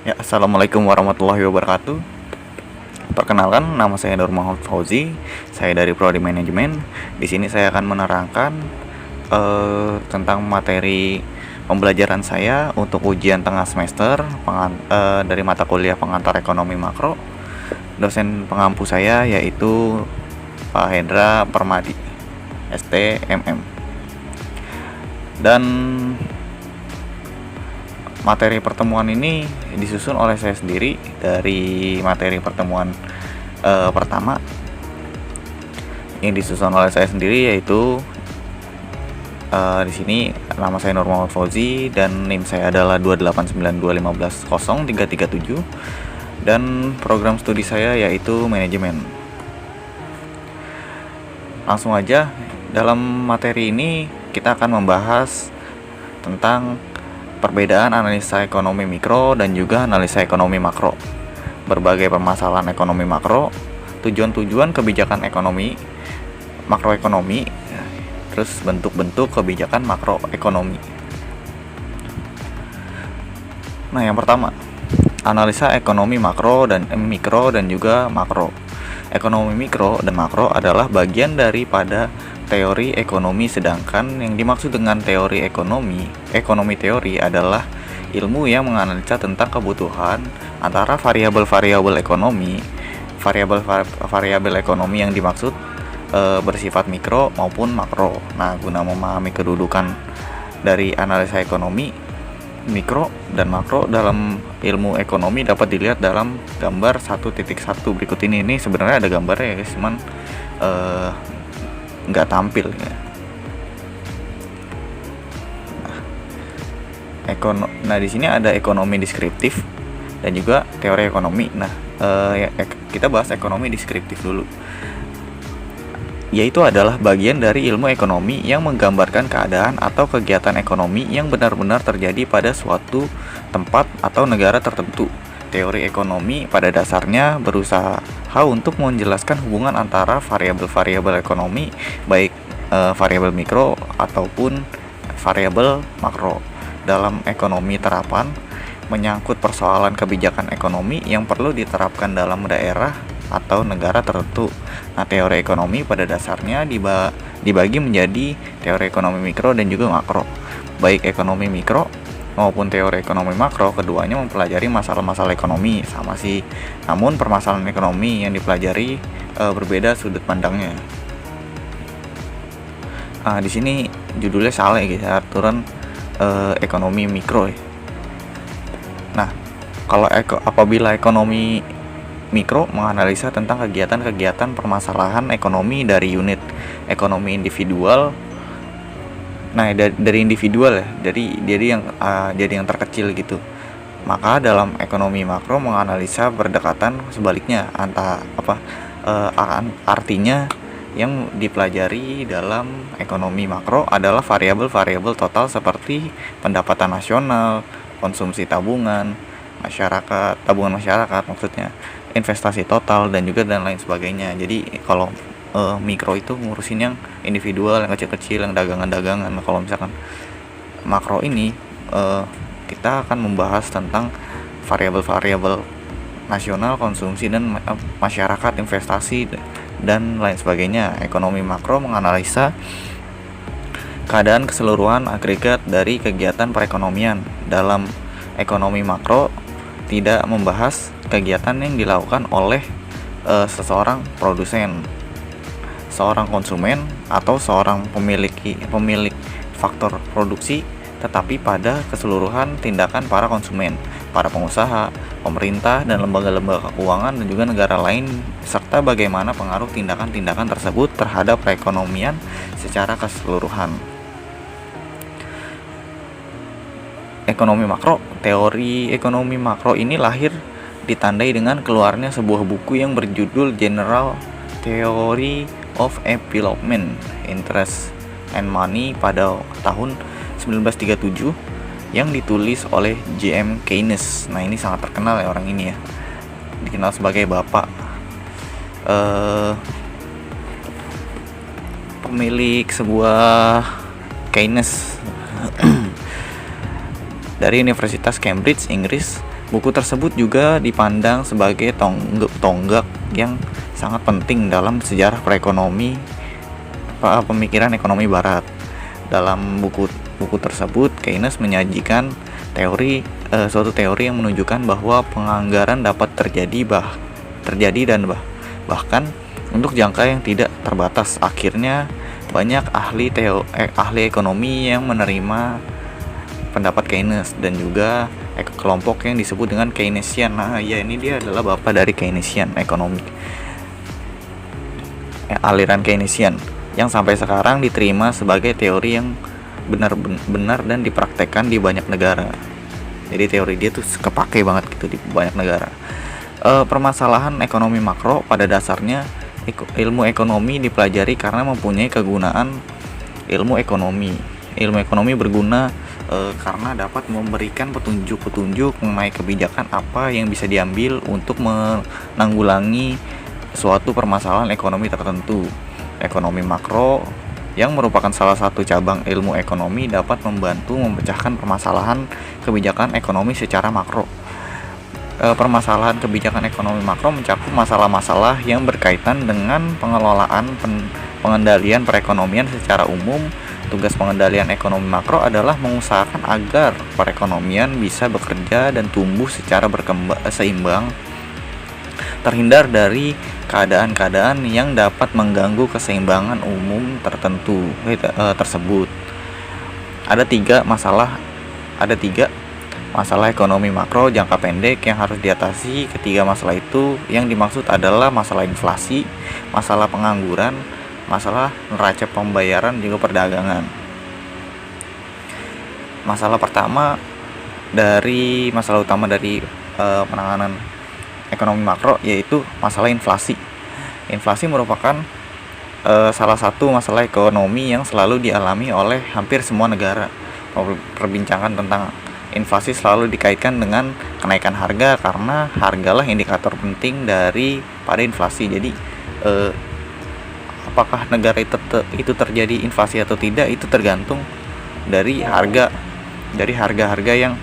Ya, assalamualaikum warahmatullahi wabarakatuh. Perkenalkan, nama saya Nur Muhammad Fauzi. Saya dari Prodi Manajemen. Di sini saya akan menerangkan tentang materi pembelajaran saya untuk ujian tengah semester dari mata kuliah pengantar ekonomi makro. Dosen pengampu saya yaitu Pak Hendra Permadi, STMM. Dan materi pertemuan ini disusun oleh saya sendiri dari materi pertemuan pertama yang disusun oleh saya sendiri, yaitu di sini nama saya Nur Muhammad Fauzi dan NIM saya adalah 28925100337 dan program studi saya yaitu manajemen. Langsung aja, dalam materi ini kita akan membahas tentang perbedaan analisa ekonomi mikro dan juga analisa ekonomi makro, berbagai permasalahan ekonomi makro, tujuan-tujuan kebijakan ekonomi, makroekonomi, terus bentuk-bentuk kebijakan makroekonomi. Nah, yang pertama, analisa ekonomi makro dan mikro dan juga makro. Ekonomi mikro dan makro adalah bagian daripada teori ekonomi, sedangkan yang dimaksud dengan teori ekonomi teori adalah ilmu yang menganalisa tentang kebutuhan antara variabel-variabel ekonomi. Variabel ekonomi yang dimaksud bersifat mikro maupun makro. Nah, guna memahami kedudukan dari analisa ekonomi mikro dan makro dalam ilmu ekonomi dapat dilihat dalam gambar 1.1 berikut ini. Ini sebenarnya ada gambarnya ya guys, cuman nggak tampil ya. Nah, di sini ada ekonomi deskriptif dan juga teori ekonomi. Nah, kita bahas ekonomi deskriptif dulu, yaitu adalah bagian dari ilmu ekonomi yang menggambarkan keadaan atau kegiatan ekonomi yang benar-benar terjadi pada suatu tempat atau negara tertentu. Teori ekonomi pada dasarnya berusaha untuk menjelaskan hubungan antara variabel-variabel ekonomi, baik variabel mikro ataupun variabel makro dalam ekonomi terapan, menyangkut persoalan kebijakan ekonomi yang perlu diterapkan dalam daerah atau negara tertentu. Nah, teori ekonomi pada dasarnya dibagi menjadi teori ekonomi mikro dan juga makro. Baik ekonomi mikro maupun teori ekonomi makro, keduanya mempelajari masalah-masalah ekonomi sama sih. Namun permasalahan ekonomi yang dipelajari berbeda sudut pandangnya. Di sini judulnya salah ya guys, aturan ekonomi mikro ya. Nah, kalau apabila ekonomi mikro menganalisa tentang kegiatan-kegiatan permasalahan ekonomi dari unit ekonomi individual. Nah, dari individual ya, jadi yang terkecil gitu. Maka dalam ekonomi makro menganalisa berdekatan sebaliknya, artinya yang dipelajari dalam ekonomi makro adalah variabel-variabel total seperti pendapatan nasional, konsumsi tabungan masyarakat maksudnya, investasi total dan lain sebagainya. Jadi kalau mikro itu ngurusin yang individual, yang kecil-kecil, yang dagangan-dagangan. Nah, kalau misalkan makro ini kita akan membahas tentang variabel-variabel nasional, konsumsi dan masyarakat, investasi dan lain sebagainya. Ekonomi makro menganalisa keadaan keseluruhan agregat dari kegiatan perekonomian. Dalam ekonomi makro tidak membahas kegiatan yang dilakukan oleh seseorang produsen, seorang konsumen, atau seorang pemilik faktor produksi, tetapi pada keseluruhan tindakan para konsumen, para pengusaha, pemerintah, dan lembaga-lembaga keuangan dan juga negara lain, serta bagaimana pengaruh tindakan-tindakan tersebut terhadap perekonomian secara keseluruhan. Ekonomi makro. Teori ekonomi makro ini lahir ditandai dengan keluarnya sebuah buku yang berjudul General Theory of Development, Interest and Money pada tahun 1937 yang ditulis oleh J.M. Keynes. Nah, ini sangat terkenal ya orang ini ya, dikenal sebagai bapak pemilik sebuah Keynes dari Universitas Cambridge, Inggris Buku tersebut juga dipandang sebagai tonggak yang sangat penting dalam sejarah pemikiran ekonomi Barat. Dalam buku tersebut, Keynes menyajikan suatu teori yang menunjukkan bahwa penganggaran dapat terjadi dan bahkan untuk jangka yang tidak terbatas. Akhirnya banyak ahli ekonomi yang menerima pendapat Keynes dan juga kelompok yang disebut dengan Keynesian. Nah, ya ini dia adalah bapak dari Keynesian ekonomi. Aliran Keynesian yang sampai sekarang diterima sebagai teori yang benar dan dipraktekkan di banyak negara. Jadi teori dia tuh kepake banget gitu di banyak negara. Permasalahan ekonomi makro pada dasarnya ilmu ekonomi dipelajari karena mempunyai kegunaan ilmu ekonomi. Ilmu ekonomi berguna karena dapat memberikan petunjuk-petunjuk mengenai kebijakan apa yang bisa diambil untuk menanggulangi suatu permasalahan ekonomi tertentu. Ekonomi makro yang merupakan salah satu cabang ilmu ekonomi dapat membantu memecahkan permasalahan kebijakan ekonomi secara makro. Permasalahan kebijakan ekonomi makro mencakup masalah-masalah yang berkaitan dengan pengendalian perekonomian secara umum. Tugas pengendalian ekonomi makro adalah mengusahakan agar perekonomian bisa bekerja dan tumbuh secara seimbang, terhindar dari keadaan-keadaan yang dapat mengganggu keseimbangan umum tersebut. Ada tiga masalah ekonomi makro jangka pendek yang harus diatasi. Ketiga masalah itu yang dimaksud adalah masalah inflasi, masalah pengangguran, masalah neraca pembayaran, juga perdagangan. Masalah utama dari penanganan ekonomi makro yaitu masalah inflasi. Inflasi merupakan salah satu masalah ekonomi yang selalu dialami oleh hampir semua negara. Perbincangan tentang inflasi selalu dikaitkan dengan kenaikan harga karena hargalah indikator penting pada inflasi. Jadi apakah negara itu terjadi inflasi atau tidak itu tergantung dari harga-harga yang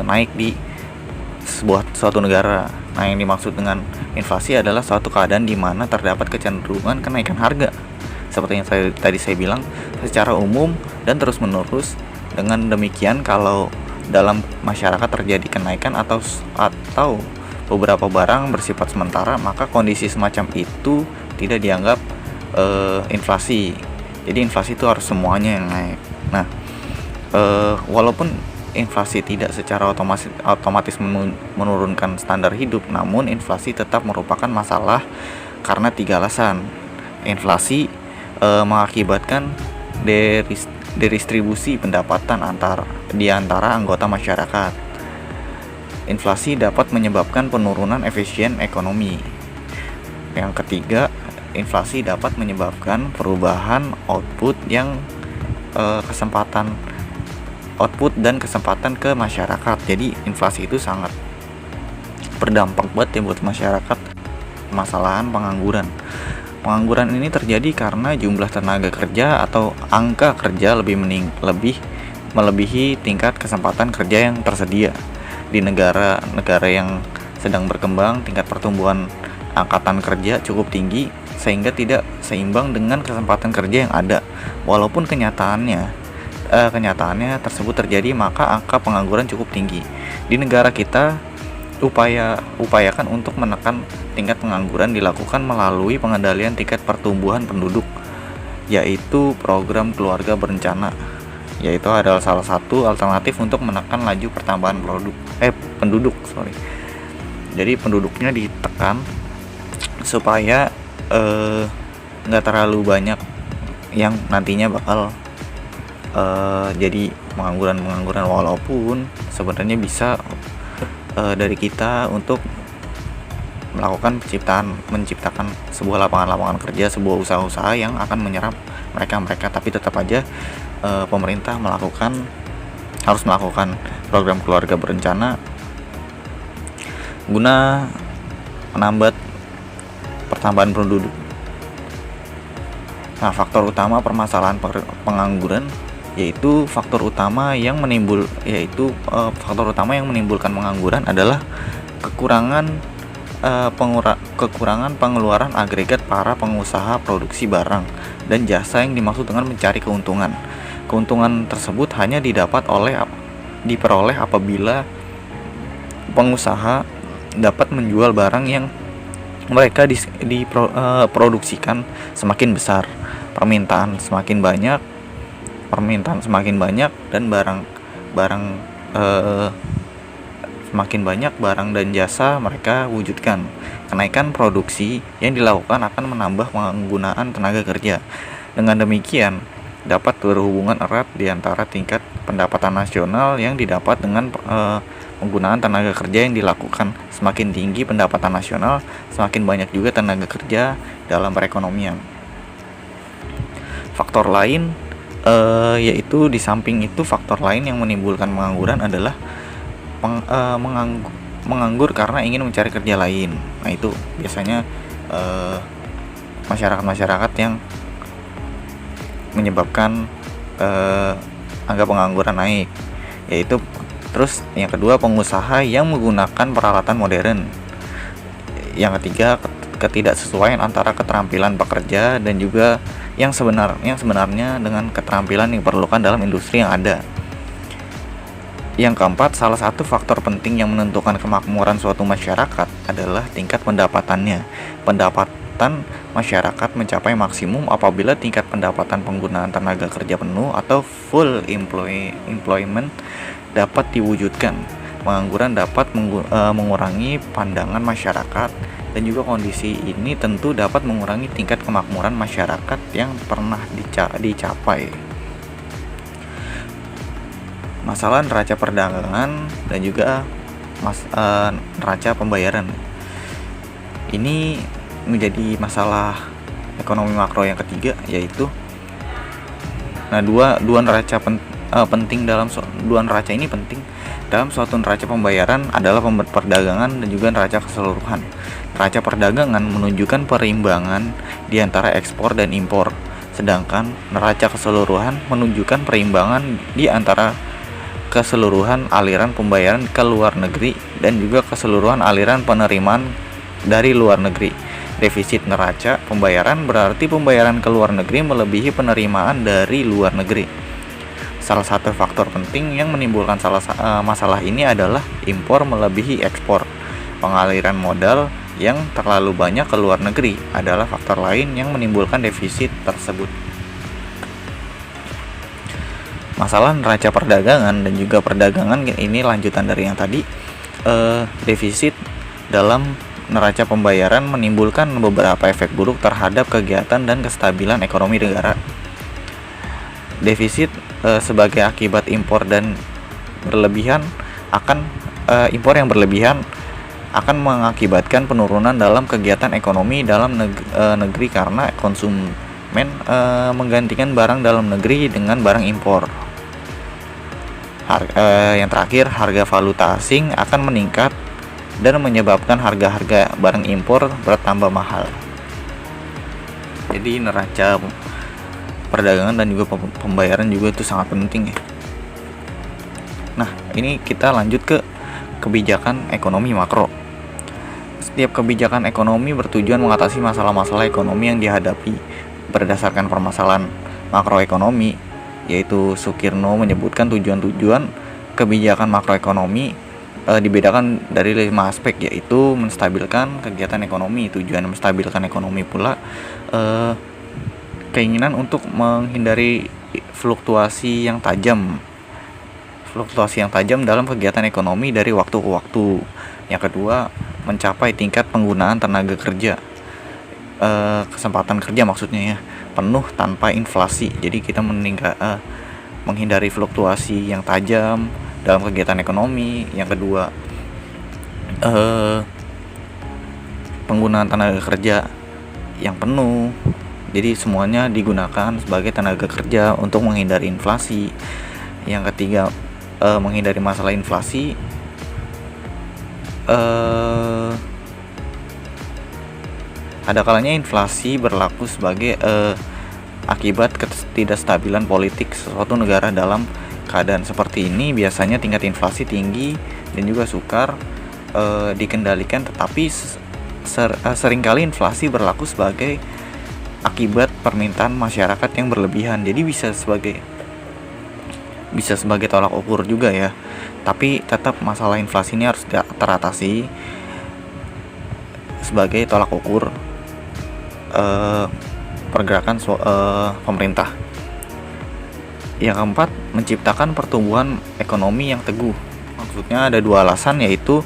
naik di suatu negara. Nah, yang dimaksud dengan inflasi adalah suatu keadaan di mana terdapat kecenderungan kenaikan harga. Seperti yang tadi saya bilang, secara umum dan terus-menerus. Dengan demikian, kalau dalam masyarakat terjadi kenaikan atau beberapa barang bersifat sementara, maka kondisi semacam itu tidak dianggap inflasi. Jadi inflasi itu harus semuanya yang naik. Nah, walaupun inflasi tidak secara otomatis menurunkan standar hidup, namun inflasi tetap merupakan masalah karena tiga alasan. Inflasi mengakibatkan redistribusi pendapatan di antara anggota masyarakat. Inflasi dapat menyebabkan penurunan efisien ekonomi. Yang ketiga, inflasi dapat menyebabkan perubahan output dan kesempatan ke masyarakat. Jadi inflasi itu sangat berdampak banget ya buat masyarakat. Masalahan pengangguran ini terjadi karena jumlah tenaga kerja atau angka kerja lebih melebihi tingkat kesempatan kerja yang tersedia. Di negara-negara yang sedang berkembang, tingkat pertumbuhan angkatan kerja cukup tinggi sehingga tidak seimbang dengan kesempatan kerja yang ada. Walaupun kenyataannya tersebut terjadi, maka angka pengangguran cukup tinggi. Di negara kita, upayakan untuk menekan tingkat pengangguran dilakukan melalui pengendalian tingkat pertumbuhan penduduk, yaitu program keluarga berencana, yaitu adalah salah satu alternatif untuk menekan laju pertambahan penduduk. Jadi penduduknya ditekan supaya nggak terlalu banyak yang nantinya bakal jadi pengangguran, walaupun sebenarnya bisa dari kita untuk melakukan menciptakan sebuah lapangan kerja, sebuah usaha-usaha yang akan menyerap mereka, tapi tetap aja pemerintah harus melakukan program keluarga berencana guna menambah pertambahan penduduk. Nah, faktor utama permasalahan pengangguran yaitu faktor utama yang menimbulkan pengangguran adalah kekurangan pengeluaran agregat para pengusaha produksi barang dan jasa yang dimaksud dengan mencari keuntungan. Keuntungan tersebut hanya diperoleh apabila pengusaha dapat menjual barang yang mereka diproduksikan semakin besar, permintaan semakin banyak dan semakin banyak barang dan jasa mereka wujudkan. Kenaikan produksi yang dilakukan akan menambah penggunaan tenaga kerja. Dengan demikian, dapat berhubungan erat di antara tingkat pendapatan nasional yang didapat dengan penggunaan tenaga kerja yang dilakukan. Semakin tinggi pendapatan nasional, semakin banyak juga tenaga kerja dalam perekonomian. Faktor lain yaitu di samping itu, faktor lain yang menimbulkan pengangguran adalah menganggur karena ingin mencari kerja lain. Nah, itu biasanya masyarakat yang menyebabkan angka pengangguran naik. Yaitu terus yang kedua, pengusaha yang menggunakan peralatan modern. Yang ketiga, ketidaksesuaian antara keterampilan pekerja dan juga yang sebenarnya dengan keterampilan yang diperlukan dalam industri yang ada. Yang keempat, salah satu faktor penting yang menentukan kemakmuran suatu masyarakat adalah tingkat pendapatannya. Pendapatan masyarakat mencapai maksimum apabila tingkat pendapatan penggunaan tenaga kerja penuh atau full employment dapat diwujudkan. Pengangguran dapat mengurangi pandangan masyarakat, dan juga kondisi ini tentu dapat mengurangi tingkat kemakmuran masyarakat yang pernah dicapai. Masalah neraca perdagangan dan juga neraca pembayaran. Ini menjadi masalah ekonomi makro yang ketiga, yaitu dua neraca penting dua neraca ini penting dalam suatu neraca pembayaran adalah perdagangan dan juga neraca keseluruhan. Neraca perdagangan menunjukkan perimbangan di antara ekspor dan impor, sedangkan neraca keseluruhan menunjukkan perimbangan di antara keseluruhan aliran pembayaran ke luar negeri dan juga keseluruhan aliran penerimaan dari luar negeri. Defisit neraca pembayaran berarti pembayaran ke luar negeri melebihi penerimaan dari luar negeri. Salah satu faktor penting yang menimbulkan masalah ini adalah impor melebihi ekspor. Pengaliran modal yang terlalu banyak ke luar negeri adalah faktor lain yang menimbulkan defisit tersebut. Masalah neraca perdagangan dan juga perdagangan ini lanjutan dari yang tadi. Defisit dalam neraca pembayaran menimbulkan beberapa efek buruk terhadap kegiatan dan kestabilan ekonomi negara. Defisit sebagai akibat impor yang berlebihan akan mengakibatkan penurunan dalam kegiatan ekonomi dalam negeri karena konsumen menggantikan barang dalam negeri dengan barang impor. Yang terakhir, harga valuta asing akan meningkat dan menyebabkan harga-harga barang impor bertambah mahal. Jadi neraca perdagangan dan juga pembayaran juga itu sangat penting ya. Nah, ini kita lanjut ke kebijakan ekonomi makro. Setiap kebijakan ekonomi bertujuan mengatasi masalah-masalah ekonomi yang dihadapi berdasarkan permasalahan makroekonomi, yaitu Sukirno menyebutkan tujuan-tujuan kebijakan makroekonomi dibedakan dari 5 aspek, yaitu menstabilkan kegiatan ekonomi. Tujuan menstabilkan ekonomi pula keinginan untuk menghindari fluktuasi yang tajam dalam kegiatan ekonomi dari waktu ke waktu. Yang kedua, mencapai tingkat penggunaan tenaga kerja, kesempatan kerja maksudnya ya, penuh tanpa inflasi. Jadi kita menghindari fluktuasi yang tajam dalam kegiatan ekonomi. Yang kedua, penggunaan tenaga kerja yang penuh. Jadi semuanya digunakan sebagai tenaga kerja untuk menghindari inflasi. Yang ketiga, menghindari masalah inflasi. Ada kalanya inflasi berlaku sebagai akibat ketidakstabilan politik suatu negara. Dalam keadaan seperti ini biasanya tingkat inflasi tinggi dan juga sukar dikendalikan, tetapi seringkali inflasi berlaku sebagai akibat permintaan masyarakat yang berlebihan. Jadi bisa sebagai tolak ukur juga ya. Tapi tetap masalah inflasi ini harus teratasi sebagai tolak ukur pergerakan pemerintah. Yang keempat, menciptakan pertumbuhan ekonomi yang teguh. Maksudnya ada dua alasan, yaitu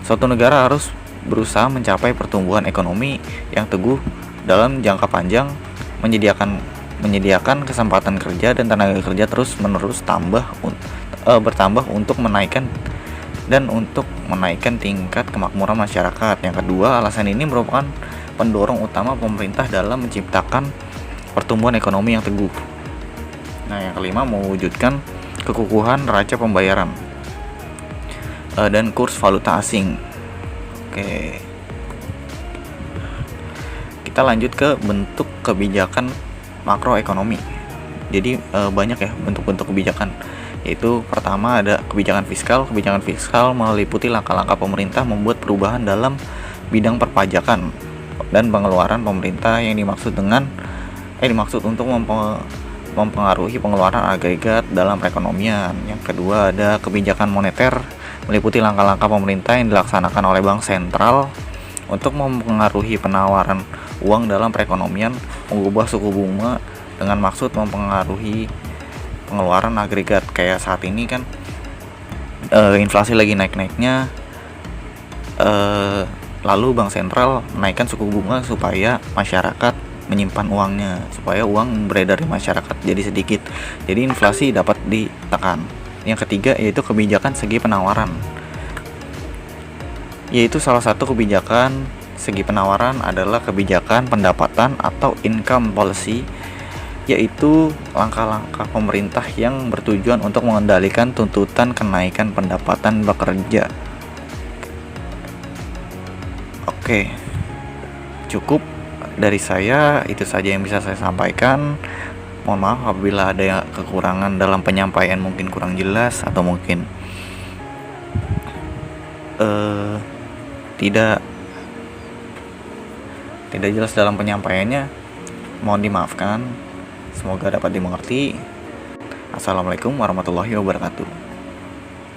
suatu negara harus berusaha mencapai pertumbuhan ekonomi yang teguh dalam jangka panjang, menyediakan kesempatan kerja dan tenaga kerja terus-menerus bertambah untuk menaikkan tingkat kemakmuran masyarakat. Yang kedua, alasan ini merupakan pendorong utama pemerintah dalam menciptakan pertumbuhan ekonomi yang teguh. Nah, yang kelima, mewujudkan kekukuhan neraca pembayaran dan kurs valuta asing. Oke, kita lanjut ke bentuk kebijakan makroekonomi. Jadi banyak ya bentuk-bentuk kebijakan, yaitu pertama ada kebijakan fiskal. Kebijakan fiskal meliputi langkah-langkah pemerintah membuat perubahan dalam bidang perpajakan dan pengeluaran pemerintah yang dimaksud untuk mempengaruhi pengeluaran agregat dalam perekonomian. Yang kedua ada kebijakan moneter, meliputi langkah-langkah pemerintah yang dilaksanakan oleh bank sentral untuk mempengaruhi penawaran uang dalam perekonomian, mengubah suku bunga dengan maksud mempengaruhi pengeluaran agregat. Kayak saat ini kan inflasi lagi naik-naiknya, lalu bank sentral menaikkan suku bunga supaya masyarakat menyimpan uangnya, supaya uang beredar di masyarakat jadi sedikit, jadi inflasi dapat ditekan. Yang ketiga yaitu kebijakan segi penawaran, yaitu salah satu kebijakan segi penawaran adalah kebijakan pendapatan atau income policy, yaitu langkah-langkah pemerintah yang bertujuan untuk mengendalikan tuntutan kenaikan pendapatan bekerja. Oke, cukup dari saya, itu saja yang bisa saya sampaikan. Mohon maaf apabila ada kekurangan dalam penyampaian, mungkin kurang jelas atau mungkin tidak jelas dalam penyampaiannya. Mohon dimaafkan. Semoga dapat dimengerti. Assalamualaikum warahmatullahi wabarakatuh.